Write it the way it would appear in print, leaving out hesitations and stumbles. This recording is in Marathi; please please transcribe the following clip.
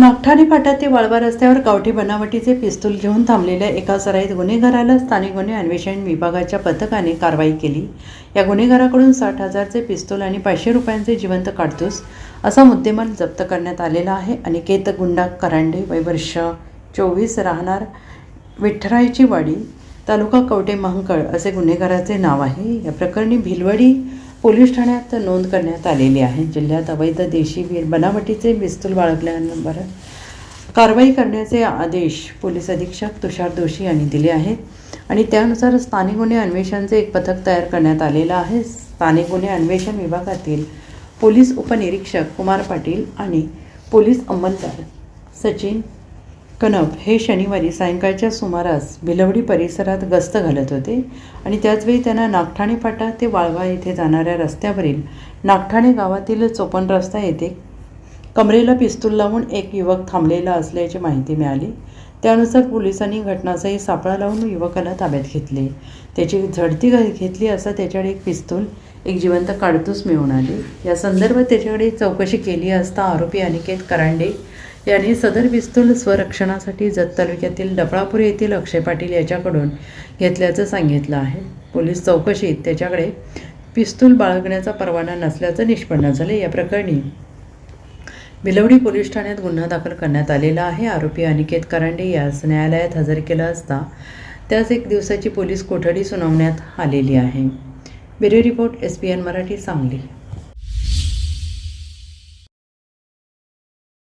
नागठाणे फाटा ते वाळवा रस्त्यावर गावठी बनावटीचे पिस्तूल घेऊन थांबलेल्या एका सराईत गुन्हेगाराला स्थानिक गुन्हे अन्वेषण विभागाच्या पथकाने कारवाई केली। या गुन्हेगाराकडून 60,000चे पिस्तूल आणि 500 रुपयांचे जिवंत काडतूस असा मुद्देमाल जप्त करण्यात आलेला आहे। अनिकेत गुंडा करांडे, वय वर्ष 24, राहणार विठ्ठरायची वाडी, तालुका कवठे महांकाळ असे गुन्हेगाराचे नाव आहे। या प्रकरणी भिलवडी पोलीस ठाण्यात नोंद करण्यात आलेली आहे। जिल्ह्यात अवैध देशी बनावटीचे पिस्तूल बाळगल्यावर कारवाई करण्याचे आदेश पोलीस अधीक्षक तुषार दोशी यांनी दिले आहेत आणि त्यानुसार स्थानिक गुन्हे अन्वेषणाचे एक पथक तयार करण्यात आलेलं आहे। स्थानिक गुन्हे अन्वेषण विभागातील पोलीस उपनिरीक्षक कुमार पाटील आणि पोलीस अंमलदार सचिन कनप हे शनिवारी सायंकाळच्या सुमारास भिलवडी परिसरात गस्त घालत होते आणि त्याचवेळी त्यांना नागठाणे फाटा ते वाळवा येथे जाणाऱ्या रस्त्यावरील नागठाणे गावातील चोपन रस्ता येथे कमरेला पिस्तूल लावून एक युवक थांबलेला असल्याची माहिती मिळाली। त्यानुसार पोलिसांनी घटनास्थळी सापळा लावून युवकाला ताब्यात घेतले। त्याची झडती घेतली असता त्याच्याकडे एक पिस्तूल, एक जिवंत काडतूस मिळून आली। या संदर्भात त्याच्याकडे चौकशी केली असता आरोपी अनिकेत करांडे यांनी सदर पिस्तूल स्वरक्षणासाठी जत तालुक्यातील डफळापूर येथील अक्षय पाटील याच्याकडून घेतल्याचं सांगितलं आहे। पोलीस चौकशीत त्याच्याकडे पिस्तूल बाळगण्याचा परवाना नसल्याचं निष्पन्न झाले। या प्रकरणी भिलवडी पोलीस ठाण्यात गुन्हा दाखल करण्यात आलेला आहे। आरोपी अनिकेत करांडे यास न्यायालयात हजर केला असता त्यास 1 दिवसाची पोलीस कोठडी सुनावण्यात आलेली आहे। Bureau report SBN Marathi, Sangli.